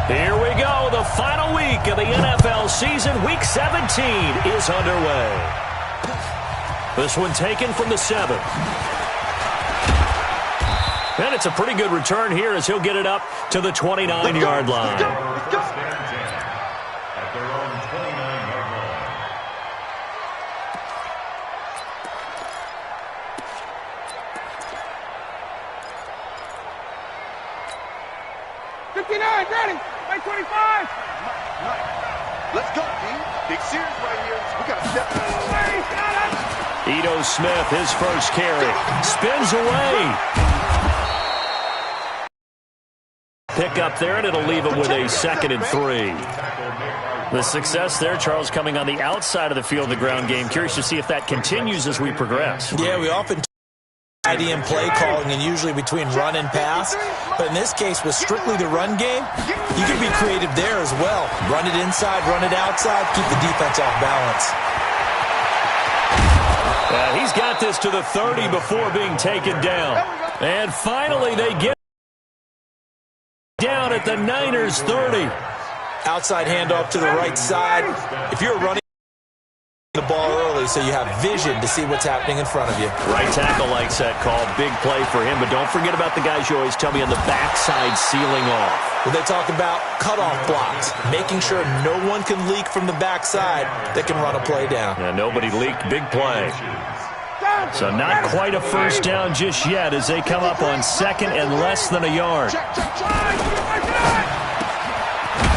Here we go. The final week of the NFL season. Week 17 is underway. This one taken from the 7. And it's a pretty good return here as he'll get it up to the 29-yard line. Let's go. At their own 29-yard line. 59, ready. Like 25. Let's go, D. Big series right here. We got to step up. Ito Smith, his first carry. Spins away. Pick up there, and it'll leave him with a 2nd and 3. The success there, Charles, coming on the outside of the field, the ground game. Curious to see if that continues as we progress. Yeah, we often IDM play calling and usually between run and pass. But in this case, with strictly the run game, you can be creative there as well. Run it inside, run it outside, keep the defense off balance. He's got this to the 30 before being taken down. And finally, they get down at the Niners' 30. Outside handoff to the right side. If you're running the ball early so you have vision to see what's happening in front of you. Right tackle likes that call. Big play for him, but don't forget about the guys you always tell me on the backside sealing off. Well, they talk about cutoff blocks, making sure no one can leak from the backside that can run a play down. Yeah, nobody leaked. Big play. So not quite a first down just yet as they come up on 2nd and less than a yard.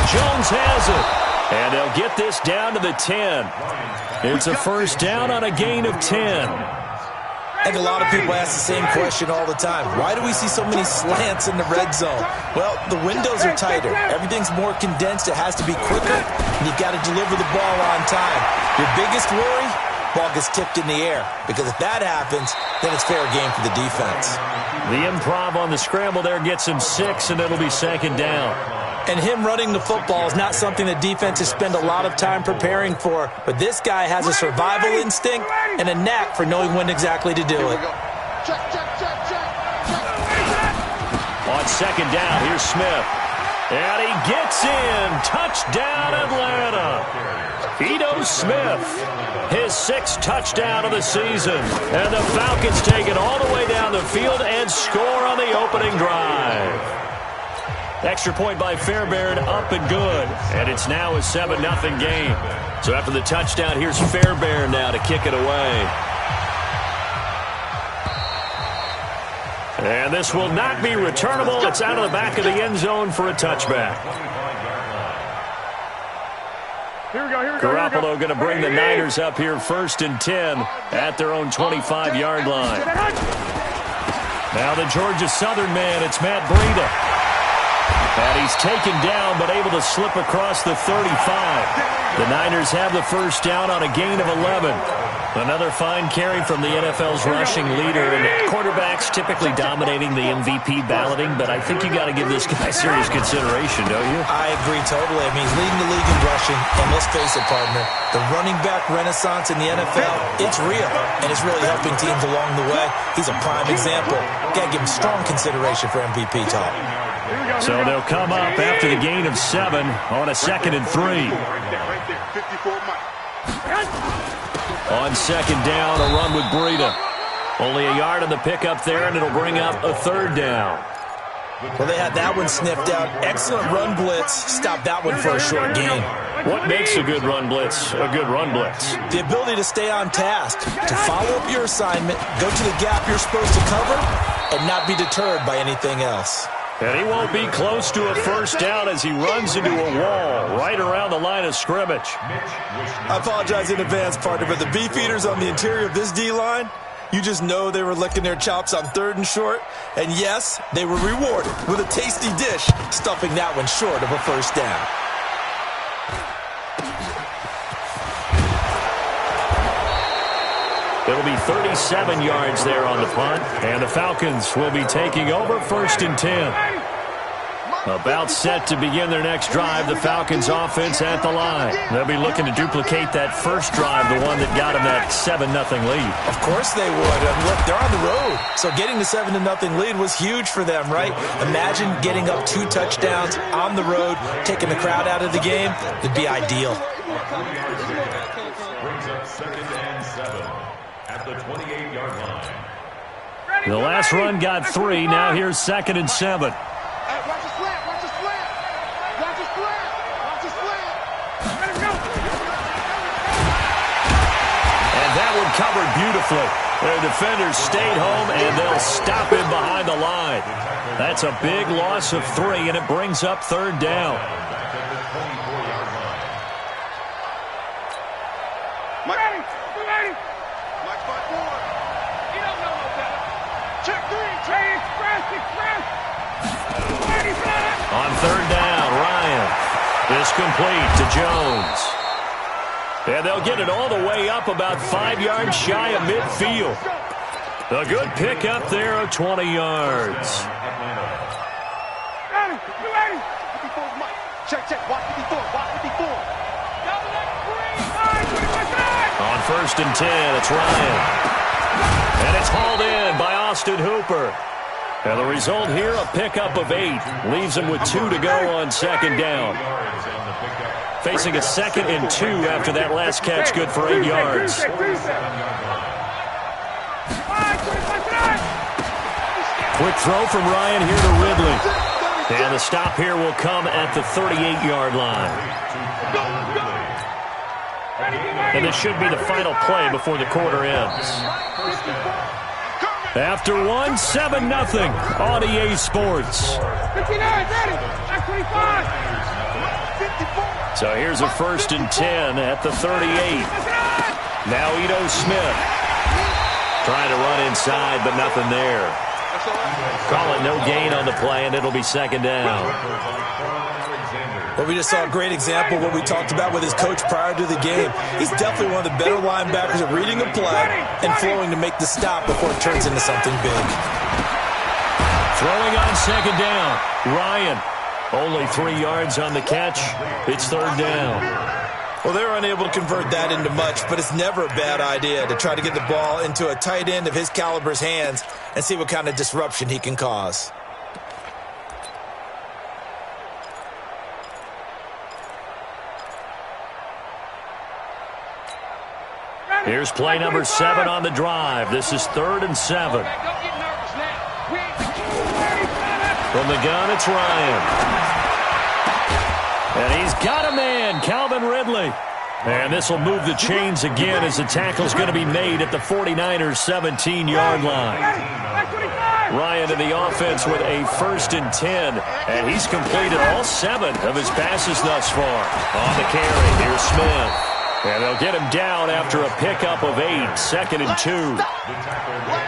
Jones has it. And they'll get this down to the 10. It's a first down on a gain of 10. I think a lot of people ask the same question all the time. Why do we see so many slants in the red zone? Well, the windows are tighter. Everything's more condensed. It has to be quicker, and you've got to deliver the ball on time. Your biggest worry? Ball gets tipped in the air, because if that happens, then it's fair game for the defense. The improv on the scramble there gets him 6, and it'll be 2nd down. And him running the football is not something that defenses spend a lot of time preparing for, but this guy has a survival instinct and a knack for knowing when exactly to do it. On 2nd down, here's Smith. And he gets in. Touchdown, Atlanta. Ito Smith, his 6th touchdown of the season. And the Falcons take it all the way down the field and score on the opening drive. Extra point by Fairbairn, up and good. And it's now a 7-0 game. So after the touchdown, here's Fairbairn now to kick it away. And this will not be returnable. It's out of the back of the end zone for a touchback. Here we go. Garoppolo going to bring the Niners up here 1st and 10 at their own 25-yard line. Now the Georgia Southern man, it's Matt Breida. And he's taken down but able to slip across the 35. The Niners have the first down on a gain of 11. Another fine carry from the NFL's rushing leader. And quarterbacks typically dominating the MVP balloting, but I think you got to give this guy serious consideration, don't you? I agree totally. I mean, he's leading the league in rushing. And let's face it, partner, the running back renaissance in the NFL, it's real. And it's really helping teams along the way. He's a prime example. Got to give him strong consideration for MVP talk. So they'll come up after the gain of 7 on a 2nd and 3. On 2nd down, a run with Breida. Only a yard on the pickup there, and it'll bring up a 3rd down. Well, they had that one sniffed out. Excellent run blitz. Stop that one for a short gain. What makes a good run blitz a good run blitz? The ability to stay on task, to follow up your assignment, go to the gap you're supposed to cover, and not be deterred by anything else. And he won't be close to a first down as he runs into a wall right around the line of scrimmage. I apologize in advance, partner, but the beefeaters on the interior of this D-line, you just know they were licking their chops on 3rd and short. And yes, they were rewarded with a tasty dish, stuffing that one short of a first down. It'll be 37 yards there on the punt, and the Falcons will be taking over 1st and 10. About set to begin their next drive, the Falcons offense at the line. They'll be looking to duplicate that first drive, the one that got them that 7-0 lead. Of course they would. Look, they're on the road, so getting the 7-0 lead was huge for them, right? Imagine getting up 2 touchdowns on the road, taking the crowd out of the game. It'd be ideal. Brings up 2nd and 7 at the 28-yard line. The last run got 3. Now here's 2nd and 7. Watch the slant, watch the slant. Watch the slant, watch the slant. Let him go. And that one covered beautifully. Their defenders stayed home, and they'll stop him behind the line. That's a big loss of 3, and it brings up 3rd down. Back at the 24-yard line. Mike, Mike 5-4. He don't know no better. Check 3, express. On 3rd down, Ryan is complete to Jones. And they'll get it all the way up about 5 yards shy of midfield. A good pickup there of 20 yards. Check, watch 54, watch 54. On 1st and 10, it's Ryan. And it's hauled in by Austin Hooper. And the result here, a pickup of 8. Leaves them with 2 to go on 2nd down. Facing a 2nd and 2 after that last catch, good for 8 yards. Quick throw from Ryan here to Ridley. And the stop here will come at the 38-yard line. And this should be the final play before the quarter ends. After 1, 7-0 on EA Sports. So here's a 1st and 10 at the 38. Now Ito Smith trying to run inside, but nothing there. Call it no gain on the play, and it'll be 2nd down. Well, we just saw a great example of what we talked about with his coach prior to the game. He's definitely one of the better linebackers at reading the play and flowing to make the stop before it turns into something big. Throwing on 2nd down, Ryan. Only 3 yards on the catch. It's 3rd down. Well, they're unable to convert that into much, but it's never a bad idea to try to get the ball into a tight end of his caliber's hands and see what kind of disruption he can cause. Here's play number 7 on the drive. This is 3rd and 7. From the gun, it's Ryan. And he's got a man, Calvin Ridley. And this will move the chains again as the tackle's going to be made at the 49ers' 17-yard line. Ryan to the offense with a 1st and 10. And he's completed all 7 of his passes thus far. On the carry, here's Smith. And they'll get him down after a pickup of 8, 2nd and 2.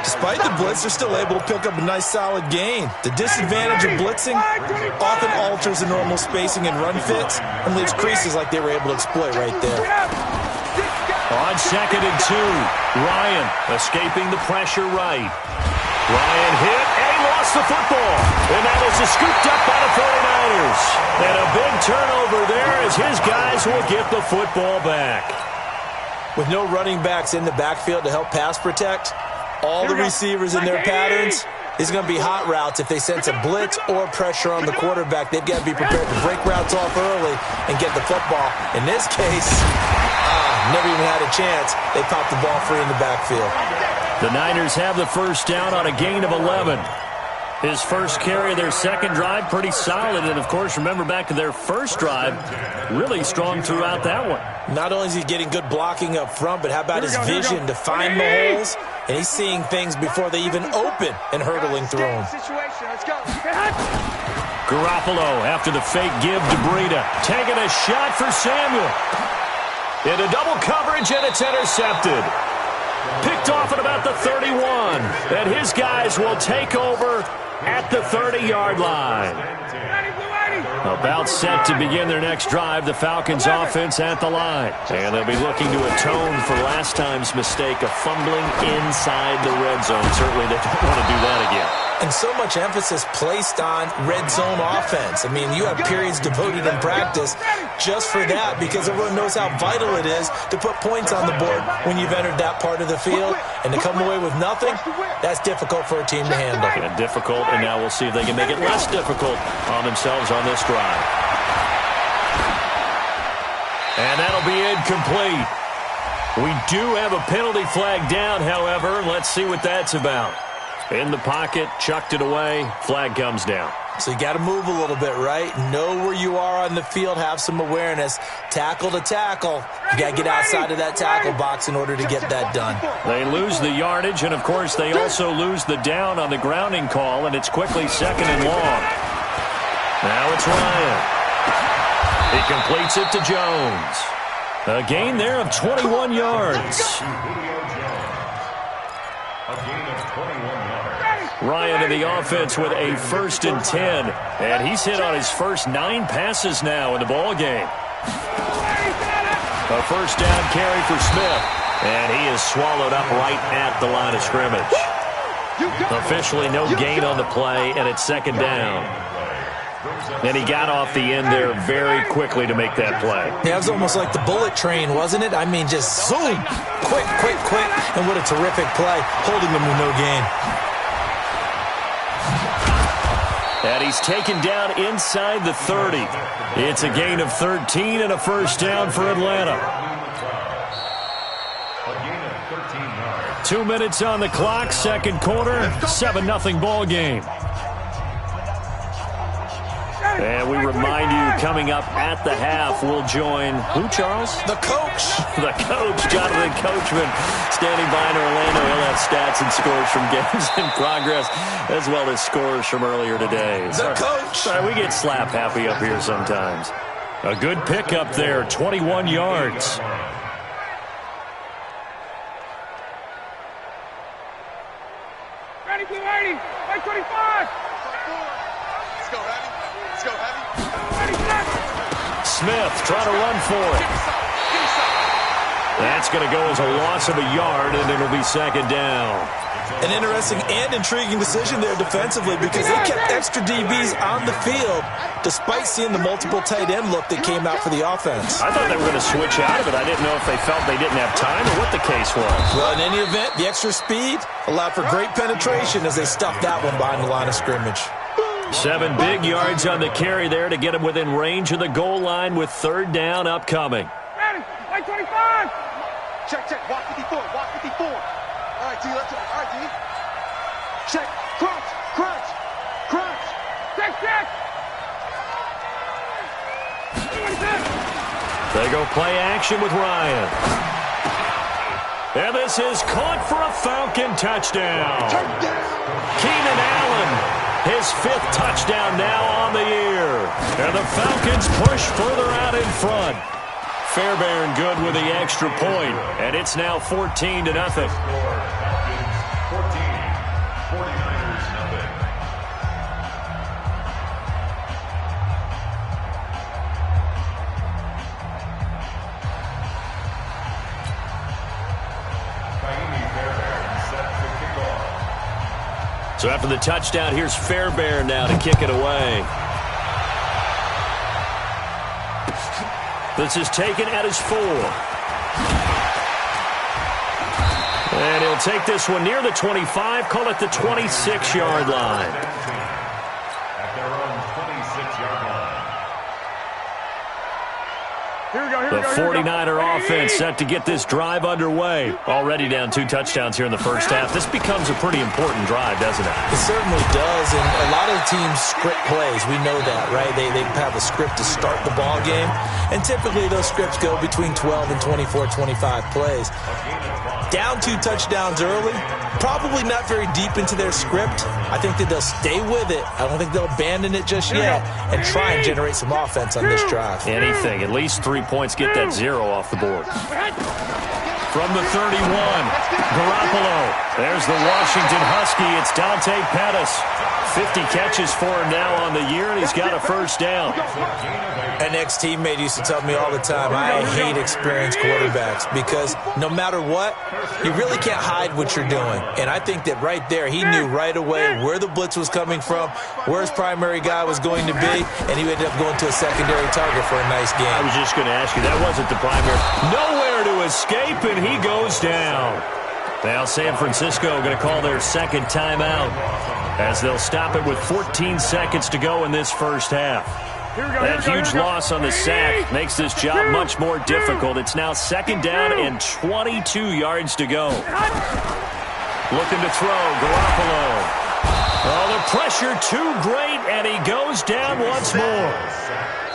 Despite the blitz, they're still able to pick up a nice solid gain. The disadvantage of blitzing often alters the normal spacing and run fits and leaves creases like they were able to exploit right there. On 2nd and 2, Ryan escaping the pressure right. Ryan hit, and he lost the football. And that is scooped up by the 49ers. And a big turnover there as his guys will get the football back. With no running backs in the backfield to help pass protect, all the receivers in their patterns is going to be hot routes. If they sense a blitz or pressure on the quarterback, they've got to be prepared to break routes off early and get the football. In this case, never even had a chance. They popped the ball free in the backfield. The Niners have the 1st down on a gain of 11. His first carry of their 2nd drive, pretty solid. And, of course, remember back to their 1st drive, really strong throughout that one. Not only is he getting good blocking up front, but how about his vision to find the holes? And he's seeing things before they even open and hurtling through them. Garoppolo after the fake give to Breida. Taking a shot for Samuel. Into double coverage, and it's intercepted. Picked off at about the 31. And his guys will take over at the 30-yard line. About set to begin their next drive, the Falcons offense at the line. And they'll be looking to atone for last time's mistake of fumbling inside the red zone. Certainly they don't want to do that again. And so much emphasis placed on red zone offense. I mean, you have periods devoted in practice just for that because everyone knows how vital it is to put points on the board when you've entered that part of the field. And to come away with nothing, that's difficult for a team to handle. And difficult, and now we'll see if they can make it less difficult on themselves on this drive. And that'll be incomplete. We do have a penalty flag down, however. Let's see what that's about. In the pocket, chucked it away, flag comes down. So you got to move a little bit, right? Know where you are on the field, have some awareness. Tackle to tackle. You got to get outside of that tackle box in order to get that done. They lose the yardage, and of course they also lose the down on the grounding call, and it's quickly 2nd and long. Now it's Ryan. He completes it to Jones. A gain there of 21 yards. Ryan in the offense with a 1st and 10. And he's hit on his first 9 passes now in the ball game. A 1st down carry for Smith. And he is swallowed up right at the line of scrimmage. Officially no gain on the play, and it's 2nd down. And he got off the end there very quickly to make that play. Yeah, it was almost like the bullet train, wasn't it? I mean, just zoom. Quick, quick, quick. And what a terrific play, holding him to no gain. And he's taken down inside the 30. It's a gain of 13 and a 1st down for Atlanta. 2 minutes on the clock, 2nd quarter, 7-0 ball game. And we remind you, coming up at the half, we'll join who, Charles? The coach. The coach, Jonathan Coachman, standing by in Orlando. He'll have stats and scores from games in progress, as well as scores from earlier today. The coach. Sorry, we get slap happy up here sometimes. A good pickup there, 21 yards. Ready, 280, 25. Let's go, Heavy. Let's go, Heavy. Smith trying to run for it. That's going to go as a loss of a yard, and it'll be 2nd down. An interesting and intriguing decision there defensively because they kept extra DBs on the field despite seeing the multiple tight end look that came out for the offense. I thought they were going to switch out of it. I didn't know if they felt they didn't have time or what the case was. Well, in any event, the extra speed allowed for great penetration as they stuffed that one behind the line of scrimmage. 7 big yards on the carry there to get him within range of the goal line with 3rd down upcoming. Ready, 25. Check, check, walk 54, walk 54. All right, D, let's go. All right, D. Check, crunch, crunch, crunch. Check, check. They go play action with Ryan. And this is caught for a Falcon touchdown. Keenan Allen. His 5th touchdown now on the year. And the Falcons push further out in front. Fairbairn good with the extra point. And it's now 14-0. So after the touchdown, here's Fairbairn now to kick it away. This is taken at his 4. And he'll take this one near the 25, call it the 26-yard line. At their own 26-yard line. The 49er offense set to get this drive underway. Already down 2 touchdowns here in the first half. This becomes a pretty important drive, doesn't it? It certainly does, and a lot of the teams script plays. We know that, right? They have a script to start the ball game, and typically those scripts go between 12 and 24, 25 plays. Down 2 touchdowns early, probably not very deep into their script. I think that they'll stay with it. I don't think they'll abandon it just yet and try and generate some offense on this drive. Anything. At least 3 points, get that 0 off the board. from the 31. Garoppolo. There's the Washington Husky. It's Dante Pettis. 50 catches for him now on the year, and he's got a first down. An ex-teammate used to tell me all the time, I hate experienced quarterbacks because no matter what, you really can't hide what you're doing. And I think that right there, he knew right away where the blitz was coming from, where his primary guy was going to be, and he ended up going to a secondary target for a nice game. I was just going to ask you, that wasn't the primary. Nowhere to escape, and he goes down. Now San Francisco going to call their second timeout as they'll stop it with 14 seconds to go in this first half. That huge loss on the sack makes this job much more difficult. It's now second down and 22 yards to go. Looking to throw, Garoppolo. Oh, the pressure too great, and he goes down once more.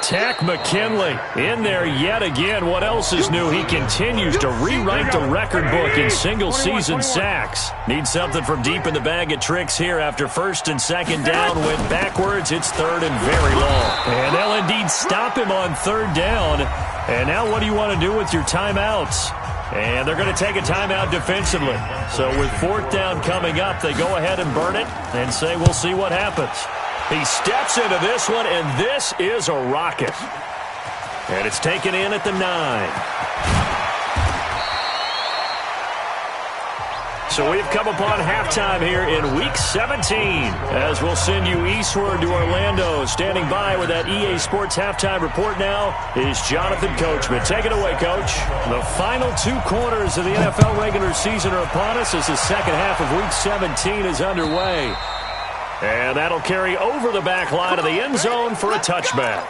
Tack McKinley in there yet again. What else is new? He continues to rewrite the record book in single-season sacks. Needs something from deep in the bag of tricks here after first and second down. Went backwards. It's third and very long. And they'll indeed stop him on third down. And now what do you want to do with your timeouts? And they're going to take a timeout defensively. So with fourth down coming up, they go ahead and burn it and say we'll see what happens. He steps into this one, and this is a rocket. And it's taken in at the 9. So we've come upon halftime here in Week 17 as we'll send you eastward to Orlando. Standing by with that EA Sports halftime report now is Jonathan Coachman. Take it away, Coach. The final 2 quarters of the NFL regular season are upon us as the second half of Week 17 is underway. And that'll carry over the back line of the end zone for a touchback.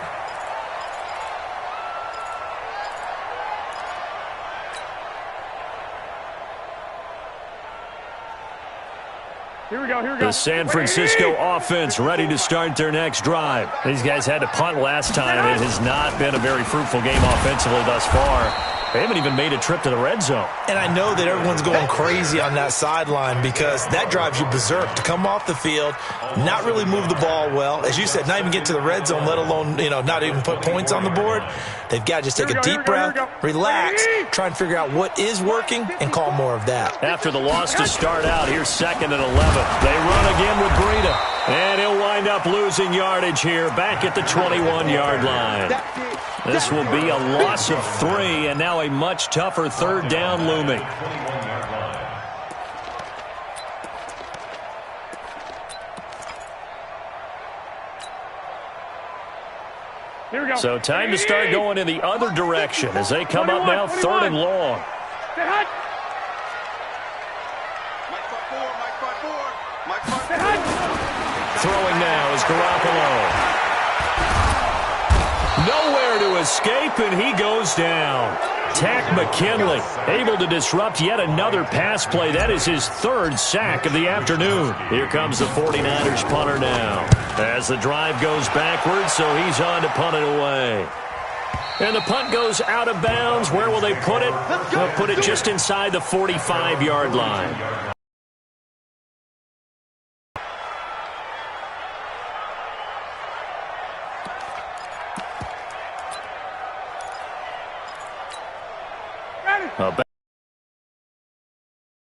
Here we go. The San Francisco offense ready to start their next drive. These guys had to punt last time. It has not been a very fruitful game offensively thus far. They haven't even made a trip to the red zone. And I know that everyone's going crazy on that sideline because that drives you berserk to come off the field, not really move the ball well. As you said, not even get to the red zone, let alone, not even put points on the board. They've got to just take a deep breath, relax, try and figure out what is working, and call more of that. After the loss to start out, here's second and 11. They run again with Breida. And he'll wind up losing yardage here back at the 21-yard line. This will be a loss of 3, and now a much tougher third down looming. Here we go. So time to start going in the other direction as they come up now third and long. Throwing now is Garoppolo. Nowhere to escape, and he goes down. Tack McKinley able to disrupt yet another pass play. That is his third sack of the afternoon. Here comes the 49ers punter now. As the drive goes backwards, so he's on to punt it away. And the punt goes out of bounds. Where will they put it? They'll put it just inside the 45-yard line.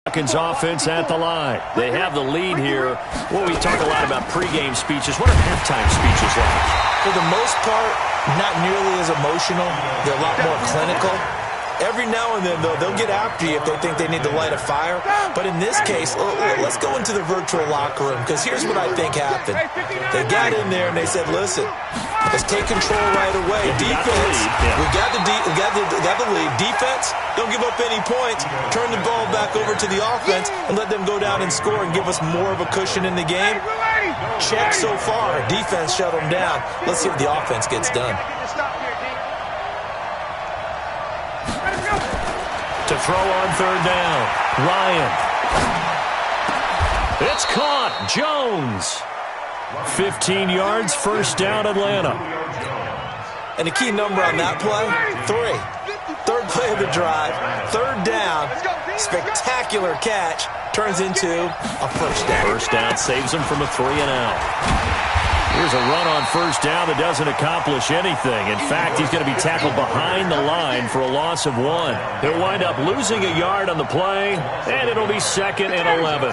Falcons offense at the line. They have the lead here. Well, we talk a lot about pregame speeches. What are halftime speeches like? For the most part, not nearly as emotional. They're a lot more clinical. Every now and then, though, they'll get after you if they think they need to light a fire. But in this case, let's go into the virtual locker room, because here's what I think happened. They got in there and they said, listen, let's take control right away. Defense, we got the lead. Defense, don't give up any points. Turn the ball back over to the offense and let them go down and score and give us more of a cushion in the game. Check so far. Defense shut them down. Let's see if the offense gets done. To throw on third down, Ryan. It's caught. Jones. 15 yards, first down, Atlanta. And the key number on that play, 3. Third play of the drive, third down, spectacular catch, turns into a first down. First down saves him from a 3 and out. Here's a run on first down that doesn't accomplish anything. In fact, he's going to be tackled behind the line for a loss of 1. He'll wind up losing a yard on the play, and it'll be 2nd and 11.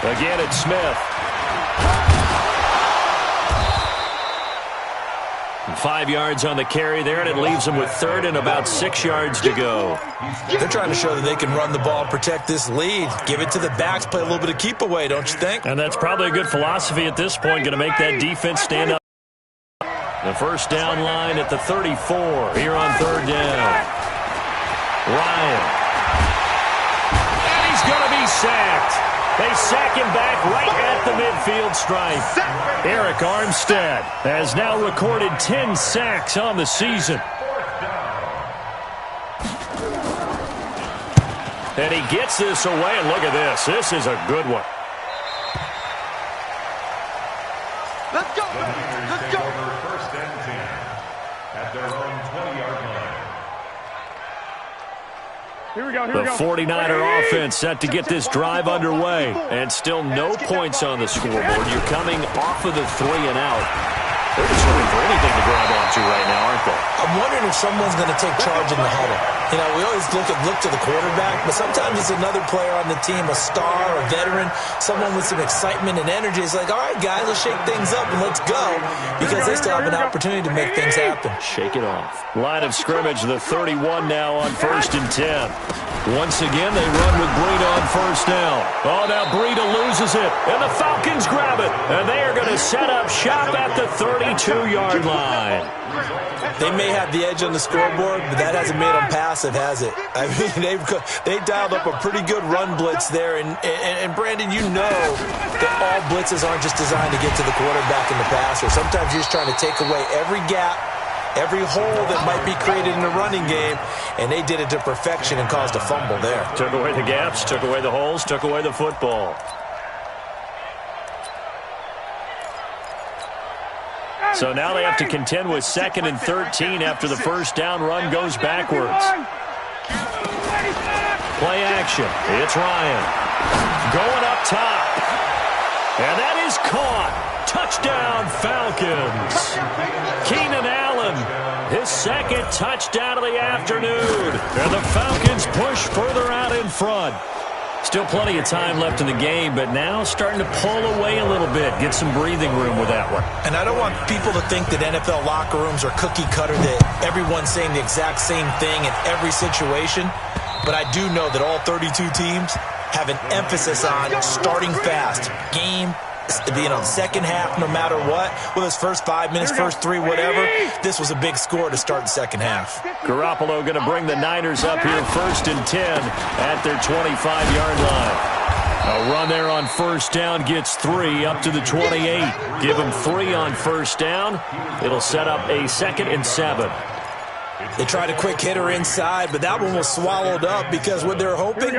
Again, it's Smith. 5 yards on the carry there, and it leaves them with 3rd and about 6 yards to go. They're trying to show that they can run the ball, protect this lead. Give it to the backs, play a little bit of keep away, don't you think? And that's probably a good philosophy at this point, going to make that defense stand up. The first down line at the 34 here on 3rd down. Ryan. And he's going to be sacked. They sack him back right at the midfield stripe. Eric Armstead has now recorded 10 sacks on the season. And he gets this away, and look at this. This is a good one. Let's go, let's go. First and 10 at their own 20-yard line. Here we go, The 49er offense set to get this drive underway. And still no points on the scoreboard. You're coming off of the 3 and out. They're just looking for anything to grab onto right now, aren't they? I'm wondering if someone's going to take charge in the huddle. You know, we always look to the quarterback, but sometimes it's another player on the team, a star, a veteran, someone with some excitement and energy. It's like, all right, guys, let's shake things up and let's go, because they still have an opportunity to make things happen. Shake it off. Line of scrimmage, the 31 now on 1st and 10. Once again, they run with Breida on first down. Oh, now Breida loses it, and the Falcons grab it, and they are going to set up shop at the 32-yard line. They may have the edge on the scoreboard, but that hasn't made them passive, has it? I mean, they've dialed up a pretty good run blitz there, and Brandon, you know that all blitzes aren't just designed to get to the quarterback and the passer. Sometimes you're just trying to take away every gap, every hole that might be created in the running game, and they did it to perfection and caused a fumble there. Took away the gaps, took away the holes, took away the football. So now they have to contend with 2nd and 13 after the first down run goes backwards. Play action. It's Ryan. Going up top. And that is caught. Touchdown, Falcons. Keenan Allen, his 2nd touchdown of the afternoon. And the Falcons push further out in front. Still plenty of time left in the game, but now starting to pull away a little bit. Get some breathing room with that one. And I don't want people to think that NFL locker rooms are cookie cutter, that everyone's saying the exact same thing in every situation. But I do know that all 32 teams have an emphasis on starting fast. Game, second half, no matter what. Whether it's first 5 minutes, first 3, whatever. This was a big score to start the second half. Garoppolo going to bring the Niners up here 1st and 10 at their 25-yard line. A run there on first down gets 3 up to the 28. Give them 3 on first down. It'll set up a 2nd and 7. They tried a quick hitter inside, but that one was swallowed up because what they're hoping,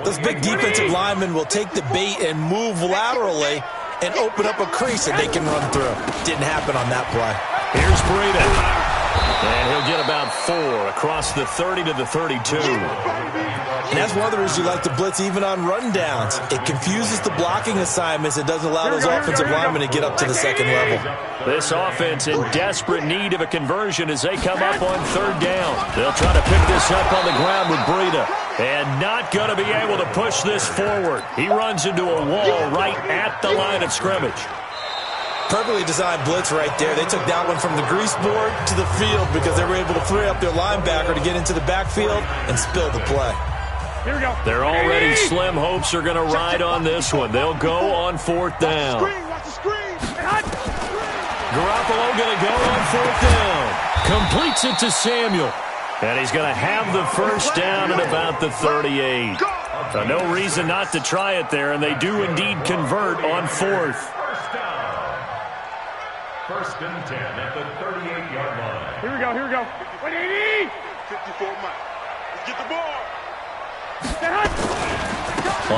those big defensive linemen will take the bait and move laterally and open up a crease that they can run through. Didn't happen on that play. Here's Breida. And he'll get about 4 across the 30 to the 32. And that's one of the reasons you like to blitz even on rundowns. It confuses the blocking assignments. It doesn't allow those offensive linemen to get up to the second level. This offense in desperate need of a conversion as they come up on 3rd down. They'll try to pick this up on the ground with Breida. And not going to be able to push this forward. He runs into a wall right at the line of scrimmage. Perfectly designed blitz right there. They took that one from the grease board to the field because they were able to free up their linebacker to get into the backfield and spill the play. Here we go. Their already slim hopes are going to ride on this one. They'll go on 4th down. Watch the screen. Garoppolo going to go on 4th down. Completes it to Samuel. And he's going to have the first down at about the 38. So no reason not to try it there, and they do indeed convert on 4th. First and 10 at the 38-yard line. Here we go, here we go. 180. 54 Mike. Let's get the ball.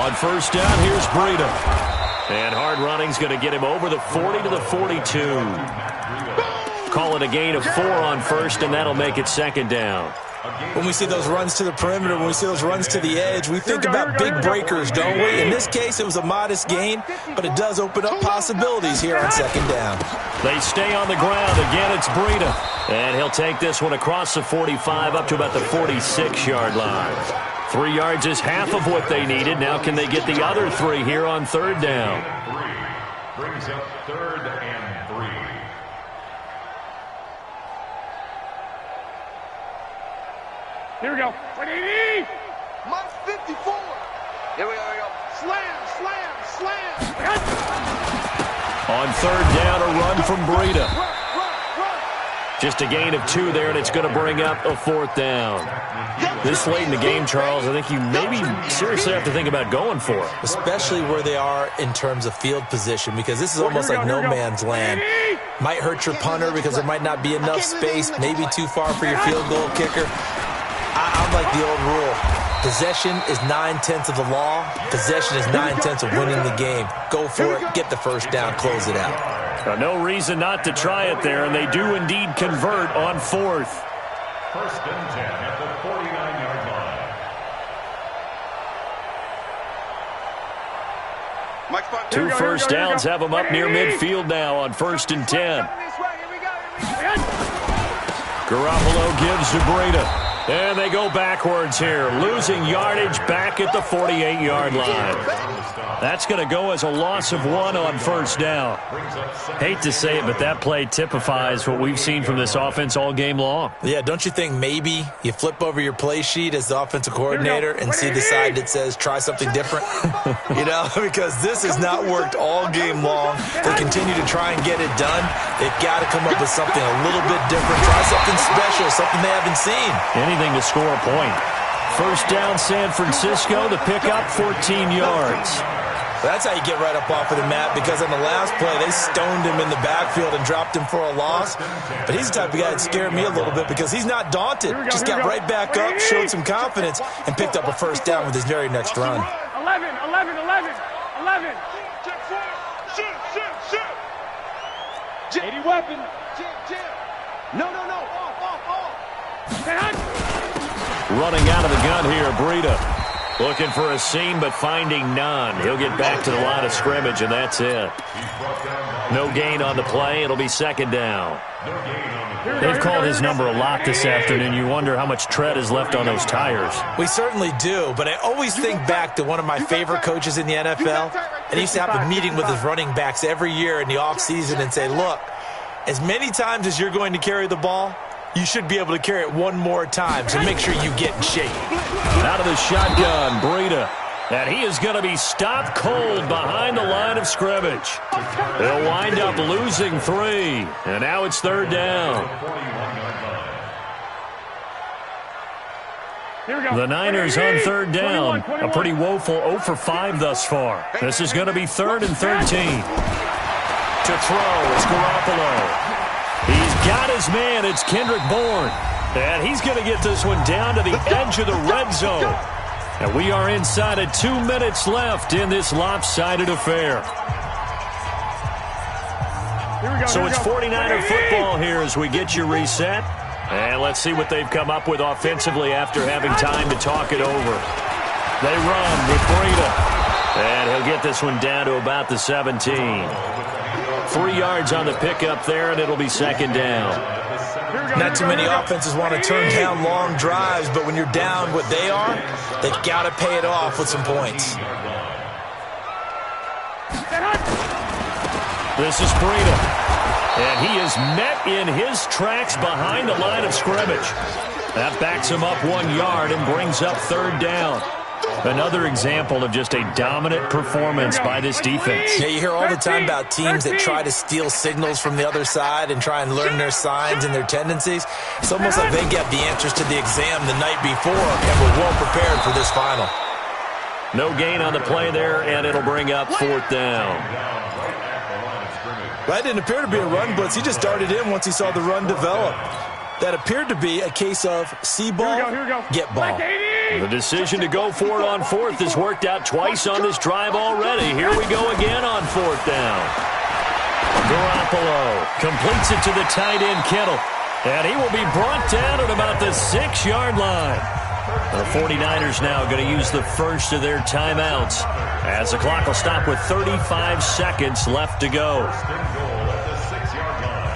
On first down, here's Breida. And hard running's going to get him over the 40 to the 42. Call it a gain of 4 on first, and that'll make it 2nd down. When we see those runs to the perimeter, when we see those runs to the edge, we think about big breakers, don't we? In this case, it was a modest gain, but it does open up possibilities here on second down. They stay on the ground. Again, it's Breida. And he'll take this one across the 45 up to about the 46-yard line. 3 yards is half of what they needed. Now can they get the other 3 here on third down? Brings up 3rd and 3. Here we go. 180. Minus 54. Here we go. Slam, slam, slam. On third down, a run from Breida. Run. Just a gain of 2 there, and it's going to bring up a 4th down. This late in the game, Charles, I think you maybe seriously have to think about going for it. Especially where they are in terms of field position, because this is almost like no man's land. Might hurt your punter because there might not be enough space, maybe too far for your field goal kicker. I'm like the old rule. Possession is 9/10 of the law. Possession is 9/10 of winning the game. Go for it. Get the first down. Close it out. No reason not to try it there, and they do indeed convert on 4th. 1st and 10 at the 49-yard line. 2 first downs have them up near midfield now on 1st and 10. Garoppolo gives to Breida. And they go backwards here, losing yardage back at the 48-yard line. That's going to go as a loss of 1 on 1st down. Hate to say it, but that play typifies what we've seen from this offense all game long. Yeah, don't you think maybe you flip over your play sheet as the offensive coordinator and see the side that says try something different? Because this has not worked all game long. They continue to try and get it done. They've got to come up with something a little bit different. Try something special, something they haven't seen. Anything to score a point. 1st down, San Francisco. The pickup, 14 yards. That's how you get right up off of the mat, because on the last play, they stoned him in the backfield and dropped him for a loss. But he's the type of guy that scared me a little bit because he's not daunted. Just got right back up, showed some confidence, and picked up a 1st down with his very next run. 11. Shoot. 80 weapon. No. Off. Running out of the gun here, Breida. Looking for a seam, but finding none. He'll get back to the line of scrimmage, and that's it. No gain on the play. It'll be 2nd down. They've called his number a lot this afternoon. You wonder how much tread is left on those tires. We certainly do, but I always think back to one of my favorite coaches in the NFL, and he used to have a meeting with his running backs every year in the offseason and say, look, as many times as you're going to carry the ball, you should be able to carry it one more time, so make sure you get in shape. Out of the shotgun, Breida. And he is going to be stopped cold behind the line of scrimmage. They'll wind up losing 3. And now it's 3rd down. The Niners on 3rd down. A pretty woeful 0 for 5 thus far. This is going to be 3rd and 13. To throw is Garoppolo. He's got his man. It's Kendrick Bourne. And he's going to get this one down to the edge of the red zone. And we are inside of 2 minutes left in this lopsided affair. So it's 49er football here as we get you reset. And let's see what they've come up with offensively after having time to talk it over. They run with Breida. And he'll get this one down to about the 17. 3 yards on the pickup there, and it'll be 2nd down. Not too many offenses want to turn down long drives, but when you're down what they are, they've got to pay it off with some points. This is Breida, and he is met in his tracks behind the line of scrimmage. That backs him up 1 yard and brings up 3rd down. Another example of just a dominant performance by this defense. Yeah, you hear all the time about teams that try to steal signals from the other side and try and learn their signs and their tendencies. It's almost like they get the answers to the exam the night before and were well prepared for this final. No gain on the play there, and it'll bring up 4th down. That didn't appear to be a run blitz. He just darted in once he saw the run develop. That appeared to be a case of see ball, get ball. The decision to go for it on 4th has worked out twice on this drive already. Here we go again on 4th down. Garoppolo completes it to the tight end, Kittle. And he will be brought down at about the 6-yard line. The 49ers now going to use the first of their timeouts as the clock will stop with 35 seconds left to go.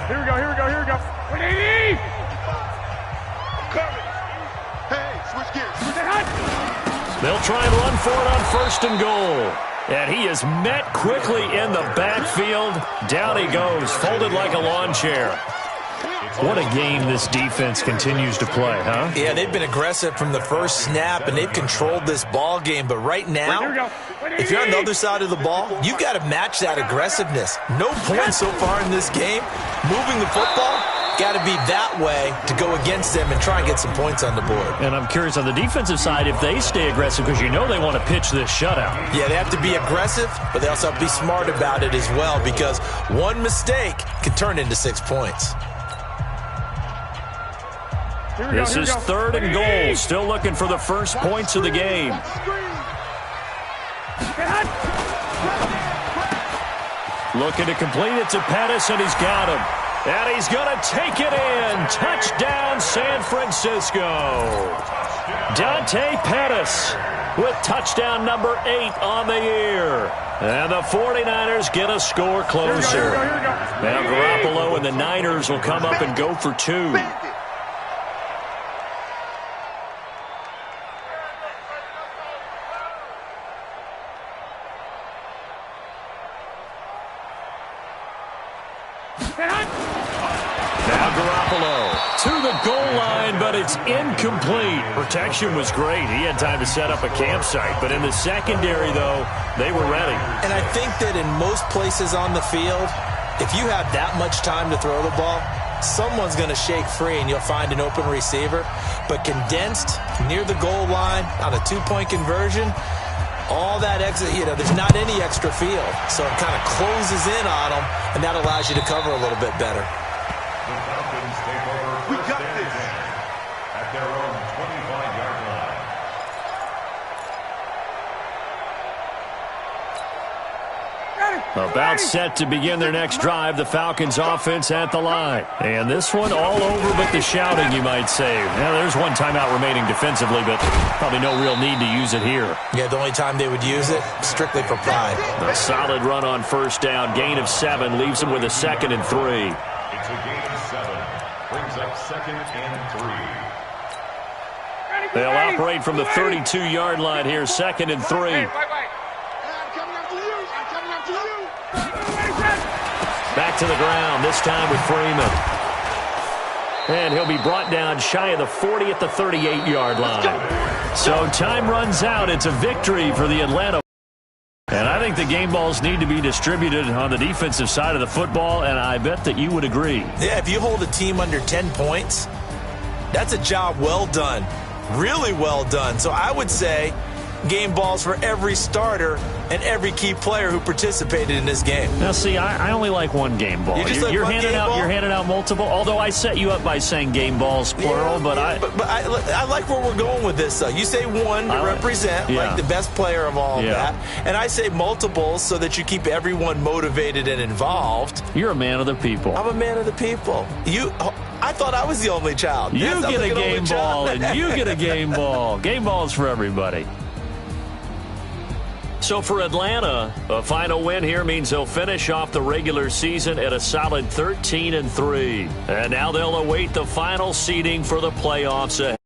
Here we go, here we go, here we go. 180! Hey, switch gears. They'll try and run for it on 1st and goal. And he is met quickly in the backfield. Down he goes, folded like a lawn chair. What a game this defense continues to play, huh? Yeah, they've been aggressive from the first snap, and they've controlled this ball game. But right now, if you're on the other side of the ball, you've got to match that aggressiveness. No points so far in this game. Moving the football, got to be that way to go against them and try and get some points on the board. And I'm curious on the defensive side if they stay aggressive, because you know they want to pitch this shutout. Yeah, they have to be aggressive, but they also have to be smart about it as well, because one mistake can turn into 6 points. This is 3rd and goal. Still looking for the first points of the game. Looking to complete it to Pettis, and he's got him. And he's going to take it in. Touchdown, San Francisco. Dante Pettis with touchdown number 8 on the year. And the 49ers get a score closer. Now Garoppolo and the Niners will come up and go for 2. Now Garoppolo to the goal line, but it's incomplete. Protection was great. He had time to set up a campsite, but in the secondary, though, they were ready. And I think that in most places on the field, if you have that much time to throw the ball, someone's going to shake free and you'll find an open receiver. But condensed near the goal line on a 2-point conversion, all that exit, there's not any extra field. So it kind of closes in on them, and that allows you to cover a little bit better. The Falcons take over first and 10 at their own 25-yard line. About set to begin their next drive, the Falcons offense at the line. And this one all over but the shouting, you might say. Now, there's one timeout remaining defensively, but probably no real need to use it here. Yeah, the only time they would use it, strictly for pride. A solid run on 1st down, gain of 7, leaves them with a 2nd and 3. It's a gain of 7, brings up 2nd and 3. They'll operate from the 32-yard line here, 2nd and 3. Back to the ground, this time with Freeman. And he'll be brought down shy of the 40 at the 38-yard line. So time runs out. It's a victory for the Atlanta. And I think the game balls need to be distributed on the defensive side of the football, and I bet that you would agree. Yeah, if you hold a team under 10 points, that's a job well done. Really well done. So I would say game balls for every starter and every key player who participated in this game. Now, see, I only like one game ball. You're handing out multiple. Although I set you up by saying game balls plural, yeah, but I like where we're going with this. Though you say one to represent like the best player of all of that, and I say multiples so that you keep everyone motivated and involved. You're a man of the people. I'm a man of the people. I thought I was the only child. You get a game ball, and you get a game ball. Game balls for everybody. So for Atlanta, a final win here means they'll finish off the regular season at a solid 13-3. And now they'll await the final seeding for the playoffs ahead.